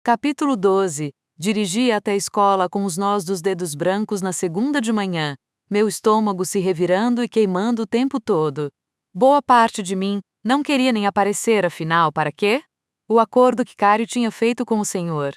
Capítulo 12. Dirigi até a escola com os nós dos dedos brancos na segunda de manhã, meu estômago se revirando e queimando o tempo todo. Boa parte de mim não queria nem aparecer, afinal, para quê? O acordo que Cário tinha feito com o Senhor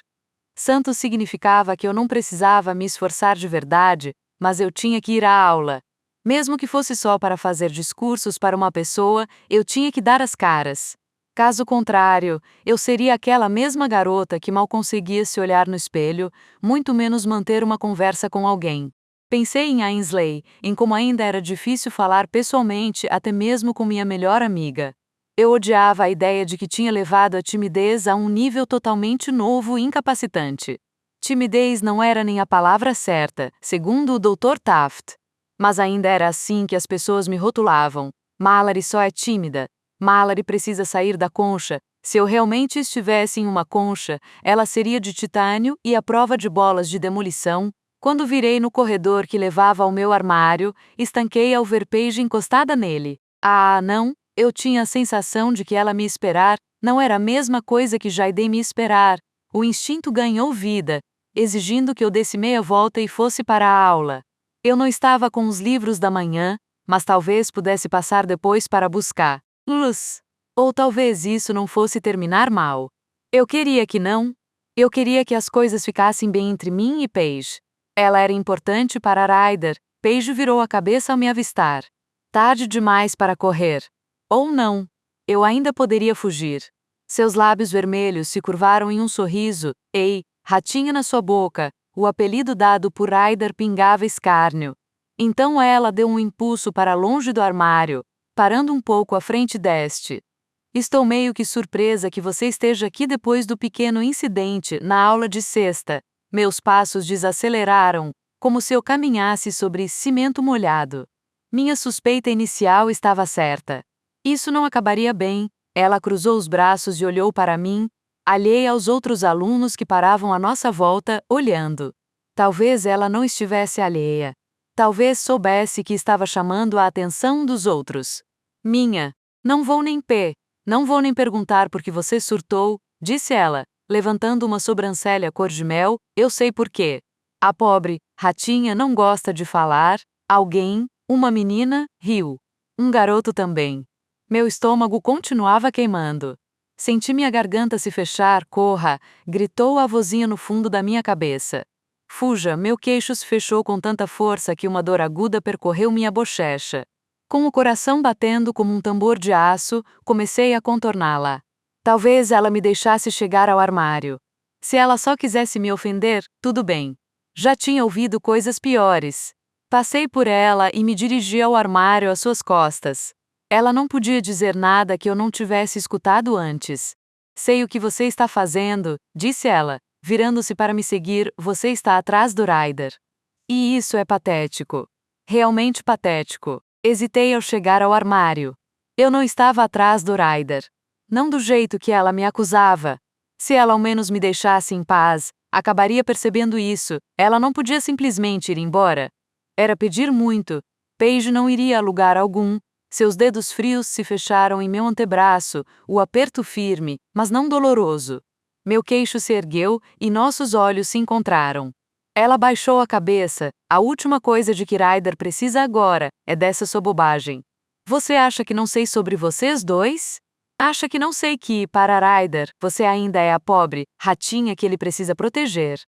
Santo significava que eu não precisava me esforçar de verdade, mas eu tinha que ir à aula. Mesmo que fosse só para fazer discursos para uma pessoa, eu tinha que dar as caras. Caso contrário, eu seria aquela mesma garota que mal conseguia se olhar no espelho, muito menos manter uma conversa com alguém. Pensei em Ainsley, em como ainda era difícil falar pessoalmente até mesmo com minha melhor amiga. Eu odiava a ideia de que tinha levado a timidez a um nível totalmente novo e incapacitante. Timidez não era nem a palavra certa, segundo o Dr. Taft. Mas ainda era assim que as pessoas me rotulavam. Mallory só é tímida. Mallory precisa sair da concha. Se eu realmente estivesse em uma concha, ela seria de titânio e à prova de bolas de demolição. Quando virei no corredor que levava ao meu armário, estanquei ao ver Paige encostada nele. Ah, não! Eu tinha a sensação de que ela me esperar não era a mesma coisa que Jaidei me esperar. O instinto ganhou vida, exigindo que eu desse meia volta e fosse para a aula. Eu não estava com os livros da manhã, mas talvez pudesse passar depois para buscar luz. Ou talvez isso não fosse terminar mal. Eu queria que não. Eu queria que as coisas ficassem bem entre mim e Paige. Ela era importante para Ryder. Paige virou a cabeça ao me avistar. Tarde demais para correr. Ou não. Eu ainda poderia fugir. Seus lábios vermelhos se curvaram em um sorriso. Ei, ratinha na sua boca. O apelido dado por Ryder pingava escárnio. Então ela deu um impulso para longe do armário, parando um pouco à frente deste. Estou meio que surpresa que você esteja aqui depois do pequeno incidente na aula de sexta. Meus passos desaceleraram, como se eu caminhasse sobre cimento molhado. Minha suspeita inicial estava certa. Isso não acabaria bem. Ela cruzou os braços e olhou para mim, alheia aos outros alunos que paravam à nossa volta, olhando. Talvez ela não estivesse alheia. Talvez soubesse que estava chamando a atenção dos outros. Minha. Não vou nem perguntar por que você surtou, disse ela, levantando uma sobrancelha cor de mel, eu sei por quê. A pobre ratinha não gosta de falar. Alguém, uma menina, riu. Um garoto também. Meu estômago continuava queimando. Senti minha garganta se fechar. Corra! Gritou a vozinha no fundo da minha cabeça. Fuja! Meu queixo se fechou com tanta força que uma dor aguda percorreu minha bochecha. Com o coração batendo como um tambor de aço, comecei a contorná-la. Talvez ela me deixasse chegar ao armário. Se ela só quisesse me ofender, tudo bem. Já tinha ouvido coisas piores. Passei por ela e me dirigi ao armário às suas costas. Ela não podia dizer nada que eu não tivesse escutado antes. Sei o que você está fazendo, disse ela, virando-se para me seguir, você está atrás do Ryder. E isso é patético. Realmente patético. Hesitei ao chegar ao armário. Eu não estava atrás do Ryder. Não do jeito que ela me acusava. Se ela ao menos me deixasse em paz, acabaria percebendo isso. Ela não podia simplesmente ir embora. Era pedir muito. Paige não iria a lugar algum. Seus dedos frios se fecharam em meu antebraço, o aperto firme, mas não doloroso. Meu queixo se ergueu e nossos olhos se encontraram. Ela baixou a cabeça. A última coisa de que Ryder precisa agora é dessa sua bobagem. Você acha que não sei sobre vocês dois? Acha que não sei que, para Ryder, você ainda é a pobre ratinha que ele precisa proteger.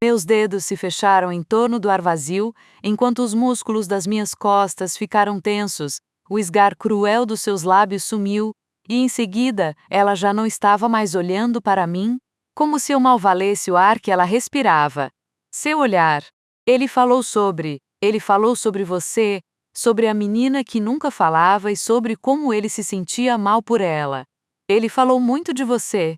Meus dedos se fecharam em torno do ar vazio, enquanto os músculos das minhas costas ficaram tensos. O esgar cruel dos seus lábios sumiu, e em seguida, ela já não estava mais olhando para mim, como se eu mal valesse o ar que ela respirava. Seu olhar. Ele falou sobre você, sobre a menina que nunca falava e sobre como ele se sentia mal por ela. Ele falou muito de você.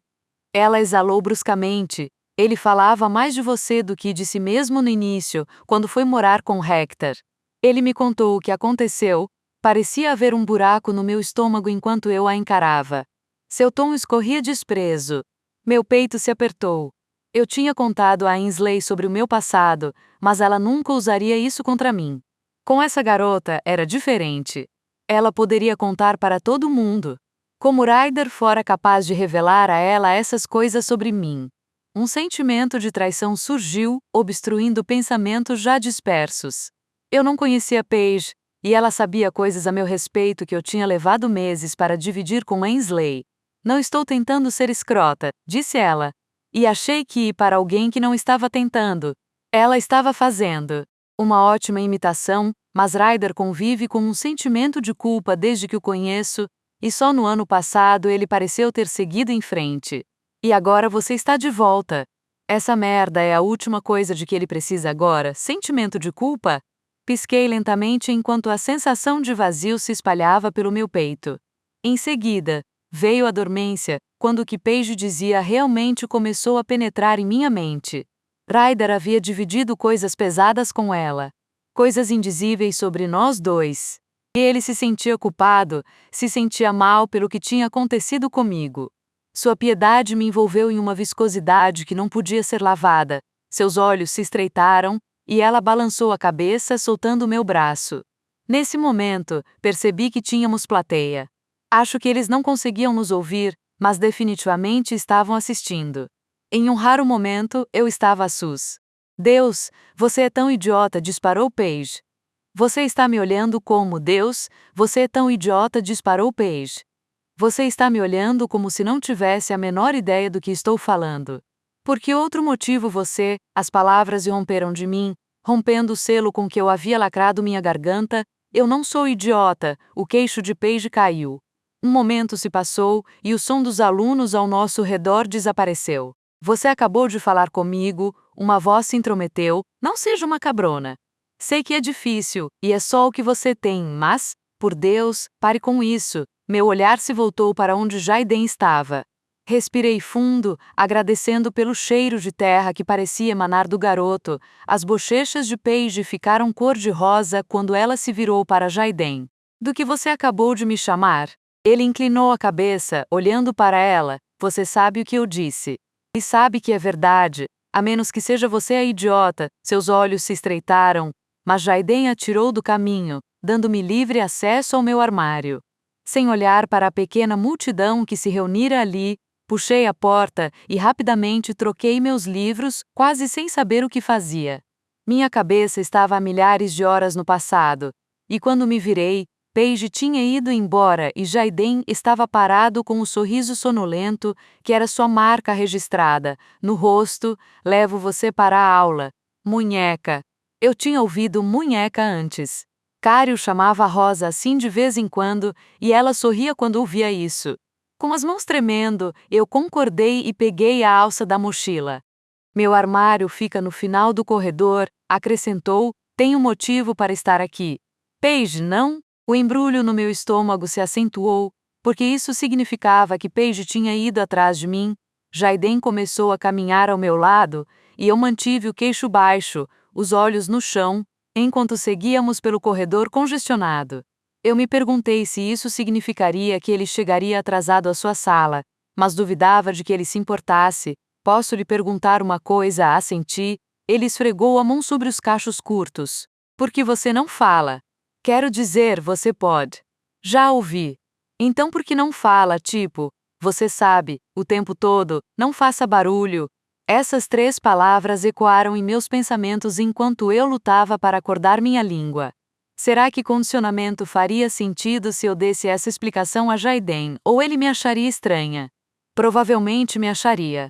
Ela exalou bruscamente. Ele falava mais de você do que de si mesmo no início, quando foi morar com Hector. Ele me contou o que aconteceu. Parecia haver um buraco no meu estômago enquanto eu a encarava. Seu tom escorria desprezo. Meu peito se apertou. Eu tinha contado a Ainsley sobre o meu passado, mas ela nunca usaria isso contra mim. Com essa garota era diferente. Ela poderia contar para todo mundo. Como Ryder fora capaz de revelar a ela essas coisas sobre mim. um sentimento de traição surgiu, obstruindo pensamentos já dispersos. Eu não conhecia Paige, e ela sabia coisas a meu respeito que eu tinha levado meses para dividir com Ainsley. Não estou tentando ser escrota, disse ela. E achei que, para alguém que não estava tentando, ela estava fazendo. Uma ótima imitação, mas Ryder convive com um sentimento de culpa desde que o conheço, e só no ano passado ele pareceu ter seguido em frente. E agora você está de volta. Essa merda é a última coisa de que ele precisa agora, sentimento de culpa? Pisquei lentamente enquanto a sensação de vazio se espalhava pelo meu peito. Em seguida, veio a dormência, quando o que Paige dizia realmente começou a penetrar em minha mente. Ryder havia dividido coisas pesadas com ela. Coisas indizíveis sobre nós dois. E ele se sentia culpado, se sentia mal pelo que tinha acontecido comigo. Sua piedade me envolveu em uma viscosidade que não podia ser lavada. Seus olhos se estreitaram, e ela balançou a cabeça, soltando meu braço. Nesse momento, percebi que tínhamos plateia. Acho que eles não conseguiam nos ouvir, mas definitivamente estavam assistindo. Em um raro momento, eu estava a sus. Deus, você é tão idiota, disparou Paige. Você está me olhando como Deus, você é tão idiota, disparou Paige. Você está me olhando como se não tivesse a menor ideia do que estou falando. Por que outro motivo você, as palavras irromperam de mim, rompendo o selo com que eu havia lacrado minha garganta? Eu não sou idiota, o queixo de Paige caiu. Um momento se passou, e o som dos alunos ao nosso redor desapareceu. Você acabou de falar comigo, uma voz se intrometeu, não seja uma cabrona. Sei que é difícil, e é só o que você tem, mas, por Deus, pare com isso. Meu olhar se voltou para onde Jaiden estava. Respirei fundo, agradecendo pelo cheiro de terra que parecia emanar do garoto. As bochechas de Paige ficaram cor-de-rosa quando ela se virou para Jaiden. Do que você acabou de me chamar? Ele inclinou a cabeça, olhando para ela. Você sabe o que eu disse. E sabe que é verdade, a menos que seja você a idiota. Seus olhos se estreitaram, mas Jaiden a tirou do caminho, dando-me livre acesso ao meu armário. Sem olhar para a pequena multidão que se reunira ali, puxei a porta e rapidamente troquei meus livros, quase sem saber o que fazia. Minha cabeça estava a milhares de horas no passado, e quando me virei, Paige tinha ido embora e Jaiden estava parado com o sorriso sonolento, que era sua marca registrada, no rosto. Levo você para a aula. Munheca. Eu tinha ouvido munheca antes. Cário chamava a Rosa assim de vez em quando, e ela sorria quando ouvia isso. Com as mãos tremendo, eu concordei e peguei a alça da mochila. Meu armário fica no final do corredor, acrescentou, tenho motivo para estar aqui. Paige, não? O embrulho no meu estômago se acentuou, porque isso significava que Paige tinha ido atrás de mim. Jaiden começou a caminhar ao meu lado, e eu mantive o queixo baixo, os olhos no chão, enquanto seguíamos pelo corredor congestionado. Eu me perguntei se isso significaria que ele chegaria atrasado à sua sala, mas duvidava de que ele se importasse. Posso lhe perguntar uma coisa? Assenti. Ele esfregou a mão sobre os cachos curtos. Por que você não fala? Quero dizer, você pode. Já ouvi. Então por que não fala, tipo, você sabe, o tempo todo, não faça barulho? Essas 3 palavras ecoaram em meus pensamentos enquanto eu lutava para acordar minha língua. Será que condicionamento faria sentido se eu desse essa explicação a Jaiden, ou ele me acharia estranha? Provavelmente me acharia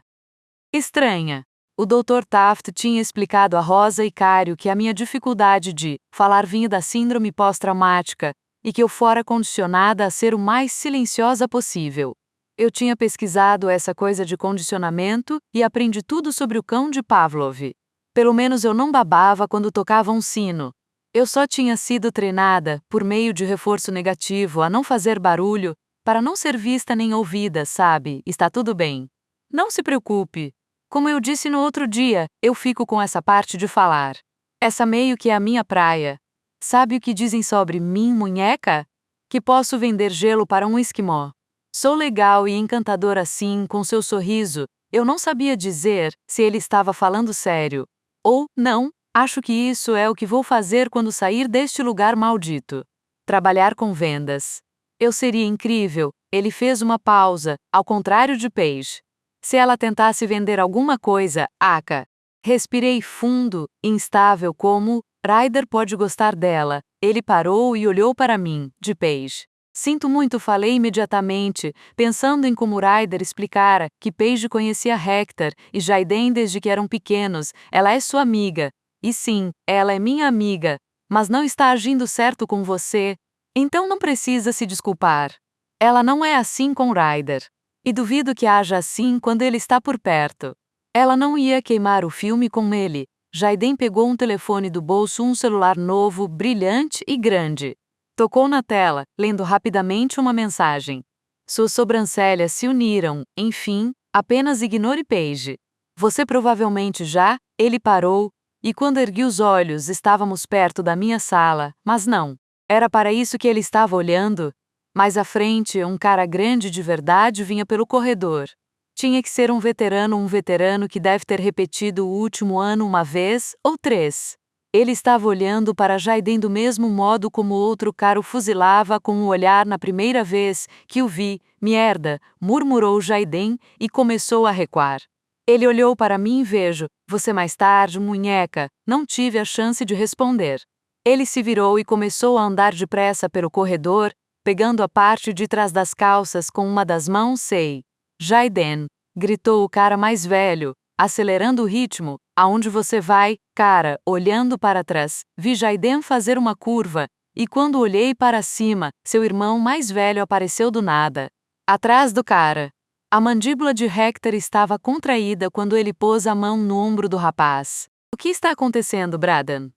estranha. O Dr. Taft tinha explicado a Rosa e Cário que a minha dificuldade de falar vinha da síndrome pós-traumática, e que eu fora condicionada a ser o mais silenciosa possível. Eu tinha pesquisado essa coisa de condicionamento e aprendi tudo sobre o cão de Pavlov. Pelo menos eu não babava quando tocava um sino. Eu só tinha sido treinada, por meio de reforço negativo, a não fazer barulho, para não ser vista nem ouvida, sabe? Está tudo bem. Não se preocupe. Como eu disse no outro dia, eu fico com essa parte de falar. Essa meio que é a minha praia. Sabe o que dizem sobre mim, munheca? Que posso vender gelo para um esquimó. Sou legal e encantador assim, com seu sorriso. Eu não sabia dizer se ele estava falando sério. Ou, não, acho que isso é o que vou fazer quando sair deste lugar maldito. Trabalhar com vendas. Eu seria incrível. Ele fez uma pausa, ao contrário de Paige. Se ela tentasse vender alguma coisa, Aka. Respirei fundo, instável como, Ryder pode gostar dela. Ele parou e olhou para mim, de Paige. Sinto muito, falei imediatamente, pensando em como Ryder explicara que Paige conhecia Hector e Jaiden desde que eram pequenos. Ela é sua amiga. E sim, ela é minha amiga. Mas não está agindo certo com você. Então não precisa se desculpar. Ela não é assim com Ryder. E duvido que haja assim quando ele está por perto. Ela não ia queimar o filme com ele. Jaiden pegou um telefone do bolso, um celular novo, brilhante e grande. Tocou na tela, lendo rapidamente uma mensagem. Suas sobrancelhas se uniram. Enfim, apenas ignore Paige. Você provavelmente já. Ele parou, e quando ergui os olhos estávamos perto da minha sala, mas não. Era para isso que ele estava olhando? Mais à frente, um cara grande de verdade vinha pelo corredor. Tinha que ser um veterano que deve ter repetido o último ano uma vez ou 3. Ele estava olhando para Jaiden do mesmo modo como o outro cara o fuzilava com o olhar na primeira vez que o vi. Merda, murmurou Jaiden e começou a recuar. Ele olhou para mim e vejo, você mais tarde, munheca. Não tive a chance de responder. Ele se virou e começou a andar depressa pelo corredor, pegando a parte de trás das calças com uma das mãos. Sei. Jaiden, gritou o cara mais velho, acelerando o ritmo. Aonde você vai, cara? Olhando para trás, vi Jaiden fazer uma curva, e quando olhei para cima, seu irmão mais velho apareceu do nada. Atrás do cara. A mandíbula de Hector estava contraída quando ele pôs a mão no ombro do rapaz. O que está acontecendo, Braden?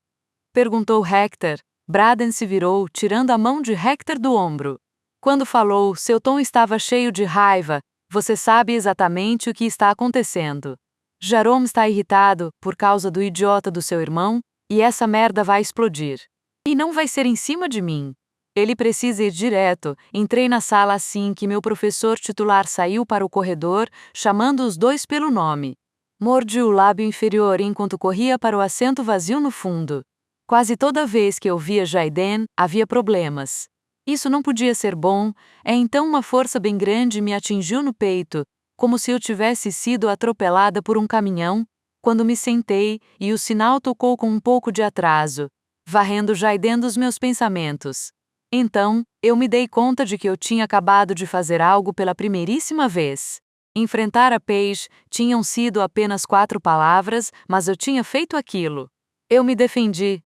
Perguntou Hector. Braden se virou, tirando a mão de Hector do ombro. Quando falou, seu tom estava cheio de raiva. Você sabe exatamente o que está acontecendo. Jerome está irritado por causa do idiota do seu irmão, e essa merda vai explodir. E não vai ser em cima de mim. Ele precisa ir direto. Entrei na sala assim que meu professor titular saiu para o corredor, chamando os dois pelo nome. Mordi o lábio inferior enquanto corria para o assento vazio no fundo. Quase toda vez que eu via Jaiden, havia problemas. Isso não podia ser bom, então uma força bem grande me atingiu no peito, como se eu tivesse sido atropelada por um caminhão, quando me sentei e o sinal tocou com um pouco de atraso, varrendo Jaiden dos meus pensamentos. Então, eu me dei conta de que eu tinha acabado de fazer algo pela primeiríssima vez. Enfrentar a Paige tinham sido apenas 4 palavras, mas eu tinha feito aquilo. Eu me defendi,